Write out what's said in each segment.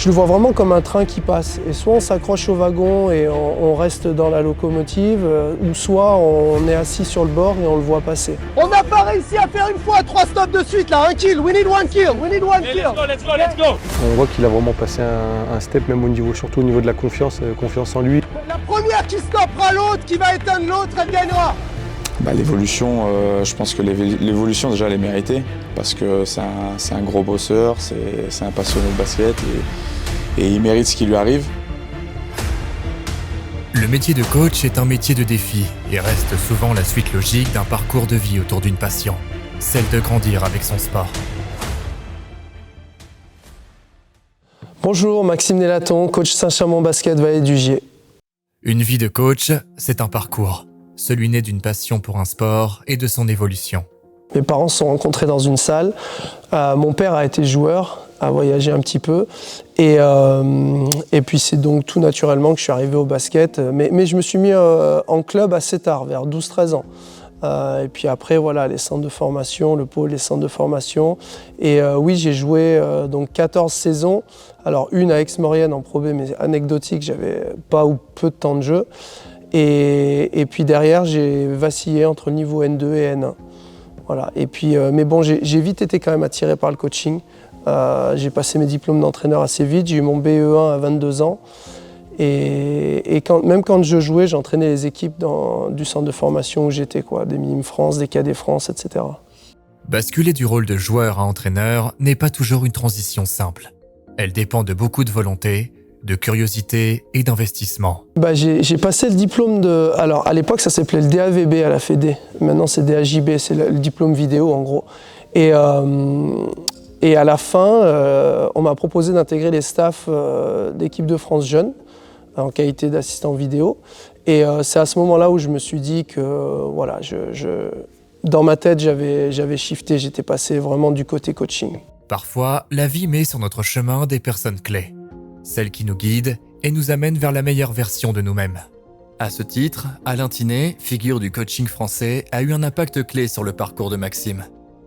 je le vois vraiment comme un train qui passe. Et soit on s'accroche au wagon et on reste dans la locomotive, ou soit on est assis sur le bord et on le voit passer. On n'a pas réussi à faire une fois 3 stops de suite là, un kill, we need one kill, we need one kill. Let's go. On voit qu'il a vraiment passé un step, même au niveau, surtout au niveau de la confiance en lui. La première qui stoppera l'autre, qui va éteindre l'autre, elle gagnera. L'évolution, je pense que l'évolution déjà elle est méritée parce que c'est un gros bosseur, c'est un passionné de basket et il mérite ce qui lui arrive. Le métier de coach est un métier de défi et reste souvent la suite logique d'un parcours de vie autour d'une passion, celle de grandir avec son sport. Bonjour, Maxime Nélaton, coach Saint-Chamond Basket Vallée du Gier. Une vie de coach, c'est un parcours, celui né d'une passion pour un sport et de son évolution. Mes parents se sont rencontrés dans une salle. Mon père a été joueur, a voyagé un petit peu. Et puis c'est donc tout naturellement que je suis arrivé au basket. Mais je me suis mis en club assez tard, vers 12-13 ans. Et puis après, voilà, les centres de formation, le pôle, les centres de formation. Et oui, j'ai joué donc 14 saisons. Alors une à Aix-Maurienne en Pro B, mais anecdotique, j'avais pas ou peu de temps de jeu. Et puis derrière, j'ai vacillé entre le niveau N2 et N1. Voilà. Et puis, mais bon, j'ai vite été quand même attiré par le coaching. J'ai passé mes diplômes d'entraîneur assez vite. J'ai eu mon BE1 à 22 ans. Et même quand je jouais, j'entraînais les équipes du centre de formation où j'étais, des Minimes France, des Cadets France, etc. Basculer du rôle de joueur à entraîneur n'est pas toujours une transition simple. Elle dépend de beaucoup de volonté, de curiosité et d'investissement. J'ai passé le diplôme de... Alors à l'époque ça s'appelait le DAVB à la Fédé, maintenant c'est DAJB, c'est le diplôme vidéo en gros. Et à la fin, on m'a proposé d'intégrer les staffs d'équipe de France Jeunes en qualité d'assistant vidéo. Et c'est à ce moment-là où je me suis dit que voilà, dans ma tête j'avais shifté, j'étais passé vraiment du côté coaching. Parfois, la vie met sur notre chemin des personnes clés. Celles qui nous guident et nous amènent vers la meilleure version de nous-mêmes. À ce titre, Alain Tinet, figure du coaching français, a eu un impact clé sur le parcours de Maxime.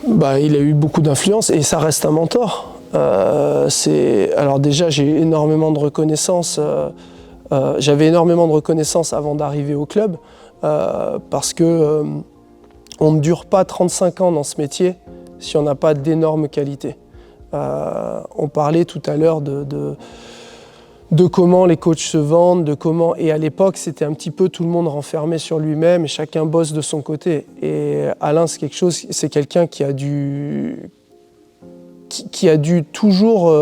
Il a eu beaucoup d'influence et ça reste un mentor. Alors déjà, j'ai énormément de reconnaissance. J'avais énormément de reconnaissance avant d'arriver au club parce que on ne dure pas 35 ans dans ce métier si on n'a pas d'énormes qualités. On parlait tout à l'heure de comment les coachs se vendent, et à l'époque c'était un petit peu tout le monde renfermé sur lui-même et chacun bosse de son côté. Et Alain c'est quelqu'un qui a dû toujours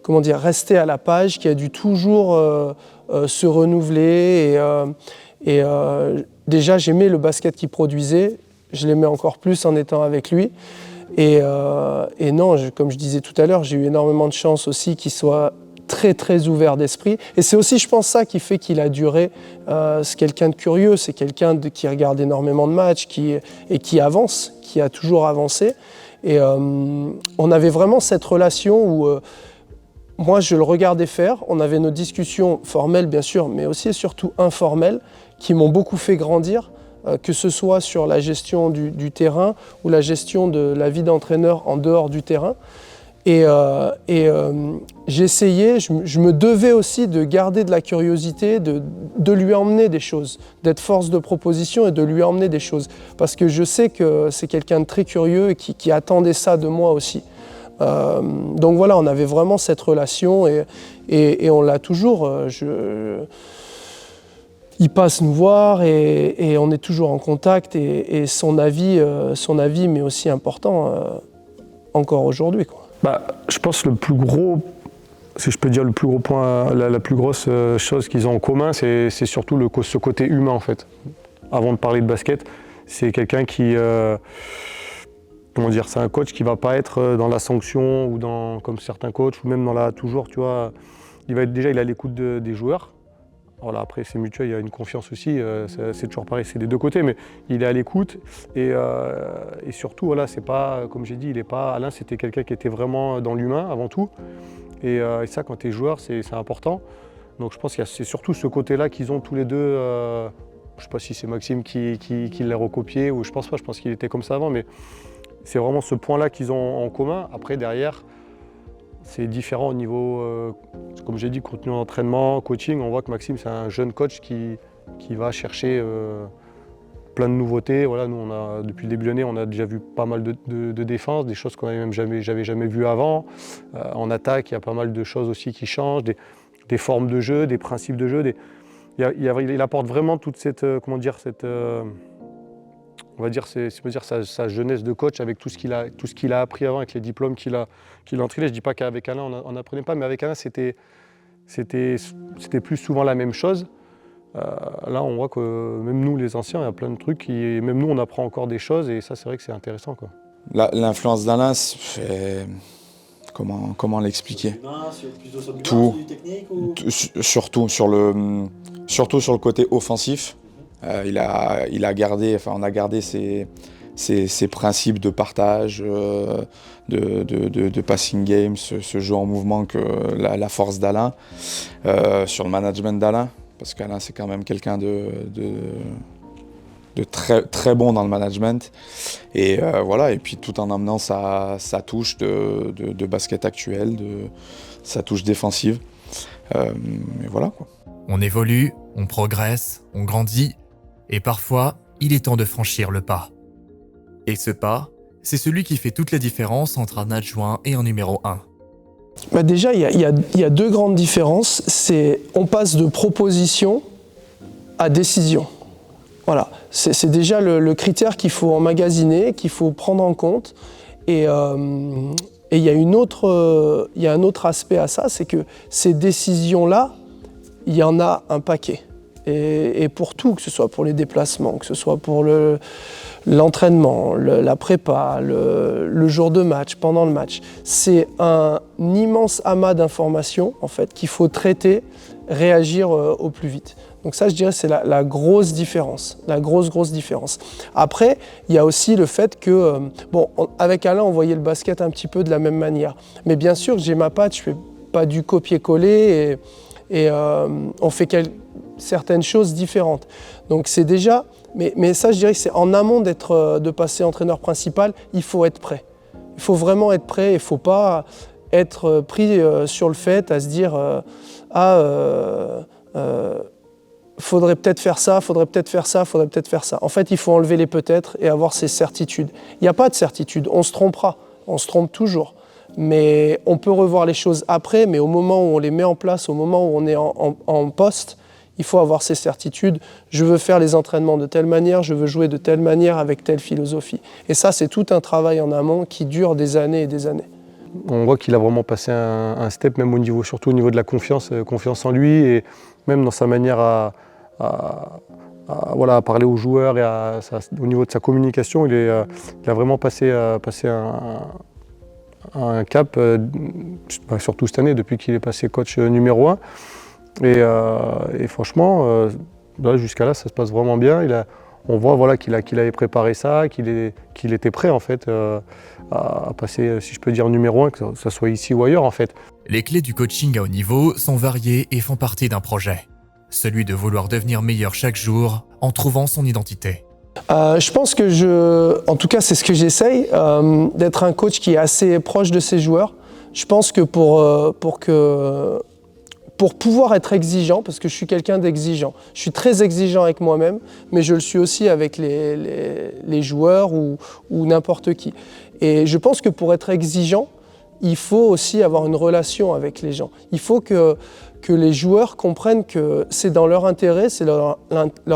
rester à la page, qui a dû toujours se renouveler et déjà j'aimais le basket qu'il produisait, je l'aimais encore plus en étant avec lui. Et non, comme je disais tout à l'heure, j'ai eu énormément de chance aussi qu'il soit très très ouvert d'esprit. Et c'est aussi, je pense, ça qui fait qu'il a duré. C'est quelqu'un de curieux, c'est quelqu'un qui regarde énormément de matchs et qui avance, qui a toujours avancé. Et on avait vraiment cette relation où moi je le regardais faire. On avait nos discussions formelles bien sûr, mais aussi et surtout informelles, qui m'ont beaucoup fait grandir. Que ce soit sur la gestion du terrain ou la gestion de la vie d'entraîneur en dehors du terrain. Et j'essayais, je me devais aussi de garder de la curiosité, de lui emmener des choses, d'être force de proposition et de lui emmener des choses. Parce que je sais que c'est quelqu'un de très curieux et qui attendait ça de moi aussi. Donc voilà, on avait vraiment cette relation et on l'a toujours. Il passe nous voir et on est toujours en contact et son avis m'est aussi important encore aujourd'hui. Je pense le plus gros, si je peux dire le plus gros point, la plus grosse chose qu'ils ont en commun, c'est surtout ce côté humain en fait. Avant de parler de basket, c'est quelqu'un qui, c'est un coach qui va pas être dans la sanction ou comme certains coachs ou même toujours, tu vois, il a l'écoute des joueurs. Voilà, après c'est mutuel, il y a une confiance aussi, c'est toujours pareil, c'est des deux côtés, mais il est à l'écoute et surtout, voilà, c'est pas, comme j'ai dit, Alain c'était quelqu'un qui était vraiment dans l'humain avant tout et ça quand tu es joueur c'est important, donc je pense que c'est surtout ce côté-là qu'ils ont tous les deux, je sais pas si c'est Maxime qui l'a recopié ou je pense pas, je pense qu'il était comme ça avant, mais c'est vraiment ce point-là qu'ils ont en commun. Après derrière, c'est différent au niveau, comme j'ai dit, contenu d'entraînement, coaching. On voit que Maxime, c'est un jeune coach qui va chercher plein de nouveautés. Voilà, nous, depuis le début de l'année, on a déjà vu pas mal de défenses, des choses qu'on j'avais jamais vues avant. En attaque, il y a pas mal de choses aussi qui changent, des formes de jeu, des principes de jeu. Il apporte vraiment toute cette, comment dire, cette, on va dire, sa jeunesse de coach avec tout ce qu'il a appris avant, avec les diplômes qu'il a entraînés. Je ne dis pas qu'avec Alain, on n'apprenait pas, mais avec Alain, c'était plus souvent la même chose. Là, on voit que même nous, les anciens, il y a plein de trucs, même nous, on apprend encore des choses, et ça, c'est vrai que c'est intéressant, quoi. L'influence d'Alain, comment l'expliquer? Tout, surtout sur le côté offensif. On a gardé ses principes de partage, de passing game, ce jeu en mouvement, que la force d'Alain, sur le management d'Alain, parce qu'Alain c'est quand même quelqu'un de très, très bon dans le management, et voilà, et puis tout en amenant sa touche de basket actuel, sa touche défensive, et voilà, quoi. On évolue, on progresse, on grandit, et parfois, il est temps de franchir le pas. Et ce pas, c'est celui qui fait toute la différence entre un adjoint et un numéro 1. Bah déjà, il y a deux grandes différences. On passe de proposition à décision. Voilà, c'est déjà le critère qu'il faut emmagasiner, qu'il faut prendre en compte. Et il y a un autre aspect à ça, c'est que ces décisions-là, il y en a un paquet. Et pour tout, que ce soit pour les déplacements, que ce soit pour l'entraînement, la prépa, le jour de match, pendant le match. C'est un immense amas d'informations en fait, qu'il faut traiter, réagir au plus vite. Donc ça, je dirais, c'est la grosse différence, la grosse différence. Après, il y a aussi le fait que, avec Alain, on voyait le basket un petit peu de la même manière. Mais bien sûr, j'ai ma patte, je fais pas du copier-coller et on fait certaines choses différentes. Donc c'est déjà, mais ça je dirais que c'est en amont de passer entraîneur principal, il faut être prêt. Il faut vraiment être prêt, il ne faut pas être pris sur le fait à se dire faudrait peut-être faire ça, faudrait peut-être faire ça, faudrait peut-être faire ça. En fait, il faut enlever les peut-être et avoir ses certitudes. Il n'y a pas de certitude, on se trompera, on se trompe toujours. Mais on peut revoir les choses après, mais au moment où on les met en place, au moment où on est en poste, il faut avoir ces certitudes. Je veux faire les entraînements de telle manière, je veux jouer de telle manière avec telle philosophie. Et ça, c'est tout un travail en amont qui dure des années et des années. On voit qu'il a vraiment passé un step, même surtout au niveau de la confiance en lui, et même dans sa manière à parler aux joueurs et au niveau de sa communication, il a vraiment passé un cap, surtout cette année, depuis qu'il est passé coach numéro 1. Et franchement, jusqu'à là, ça se passe vraiment bien. On voit qu'il avait préparé ça, qu'il était prêt en fait, à passer, si je peux dire, numéro 1, que ça soit ici ou ailleurs en fait. Les clés du coaching à haut niveau sont variées et font partie d'un projet. Celui de vouloir devenir meilleur chaque jour en trouvant son identité. Je pense que en tout cas c'est ce que j'essaye, d'être un coach qui est assez proche de ses joueurs. Je pense que pour pouvoir être exigeant, parce que je suis quelqu'un d'exigeant, je suis très exigeant avec moi-même, mais je le suis aussi avec les joueurs ou n'importe qui. Et je pense que pour être exigeant, il faut aussi avoir une relation avec les gens. Il faut que les joueurs comprennent que c'est dans leur intérêt, c'est leur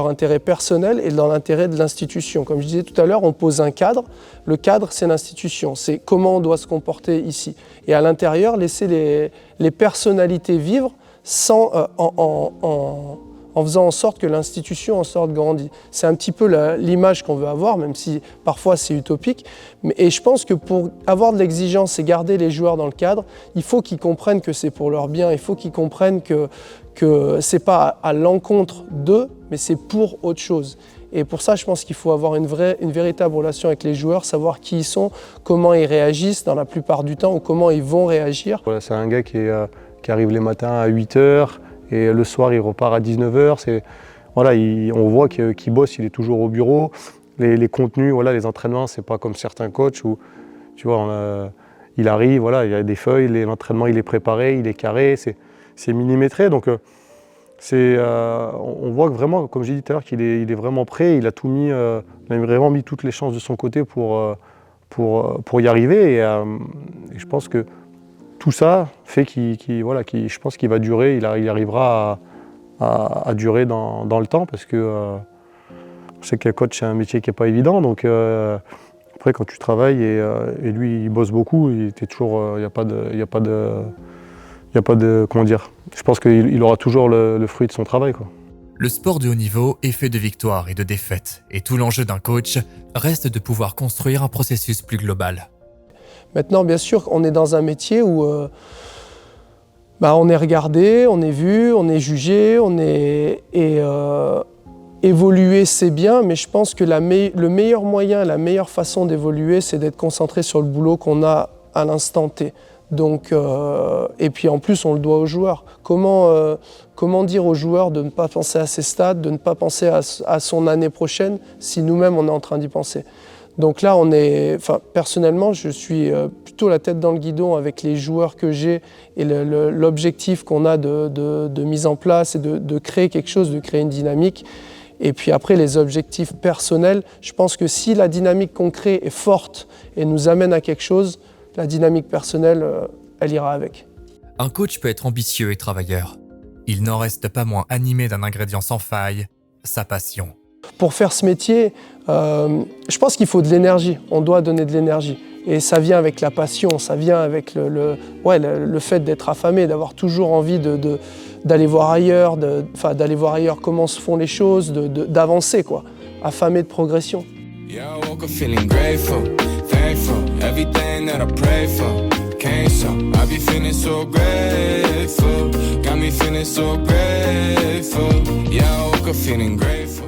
intérêt personnel et dans l'intérêt de l'institution. Comme je disais tout à l'heure, on pose un cadre. Le cadre, c'est l'institution. C'est comment on doit se comporter ici. Et à l'intérieur, laisser les personnalités vivre en faisant en sorte que l'institution en sorte grandie. C'est un petit peu l'image qu'on veut avoir, même si parfois c'est utopique. Et je pense que pour avoir de l'exigence et garder les joueurs dans le cadre, il faut qu'ils comprennent que c'est pour leur bien, il faut qu'ils comprennent que ce n'est pas à l'encontre d'eux, mais c'est pour autre chose. Et pour ça, je pense qu'il faut avoir une véritable relation avec les joueurs, savoir qui ils sont, comment ils réagissent dans la plupart du temps ou comment ils vont réagir. Voilà, c'est un gars qui arrive les matins à 8h, et le soir, il repart à 19h. On voit qu'il bosse, il est toujours au bureau. Les contenus, les entraînements, c'est pas comme certains coachs où, tu vois, il arrive, voilà, il y a des feuilles, l'entraînement il est préparé, il est carré, c'est millimétré. Donc on voit que vraiment, comme j'ai dit tout à l'heure, qu'il est vraiment prêt, il a tout mis, il a vraiment mis toutes les chances de son côté pour y arriver. Et je pense que tout ça fait je pense qu'il va durer, il arrivera à durer dans le temps, parce que je sais que coach c'est un métier qui n'est pas évident. Donc après quand tu travailles et lui il bosse beaucoup, il n'y a pas de comment dire. Je pense qu'il aura toujours le fruit de son travail, quoi. Le sport de haut niveau est fait de victoires et de défaites, et tout l'enjeu d'un coach reste de pouvoir construire un processus plus global. Maintenant, bien sûr, on est dans un métier où on est regardé, on est vu, on est jugé, évoluer c'est bien, mais je pense que le meilleur moyen, la meilleure façon d'évoluer, c'est d'être concentré sur le boulot qu'on a à l'instant T. Donc, et puis en plus, on le doit aux joueurs. Comment dire aux joueurs de ne pas penser à ses stades, de ne pas penser à son année prochaine, si nous-mêmes on est en train d'y penser. Donc là, personnellement, je suis plutôt la tête dans le guidon avec les joueurs que j'ai et l'objectif qu'on a de mise en place et de créer quelque chose, de créer une dynamique. Et puis après, les objectifs personnels, je pense que si la dynamique qu'on crée est forte et nous amène à quelque chose, la dynamique personnelle, elle ira avec. Un coach peut être ambitieux et travailleur. Il n'en reste pas moins animé d'un ingrédient sans faille, sa passion. Pour faire ce métier, je pense qu'il faut de l'énergie. On doit donner de l'énergie. Et ça vient avec la passion, ça vient avec le fait d'être affamé, d'avoir toujours envie d'aller voir ailleurs, d'aller voir ailleurs comment se font les choses, d'avancer, quoi. Affamé de progression. Yeah, I woke up feeling grateful, thankful, everything that I prayed for came so. I be feeling so grateful, got me feeling so grateful. Yeah, I woke up feeling grateful.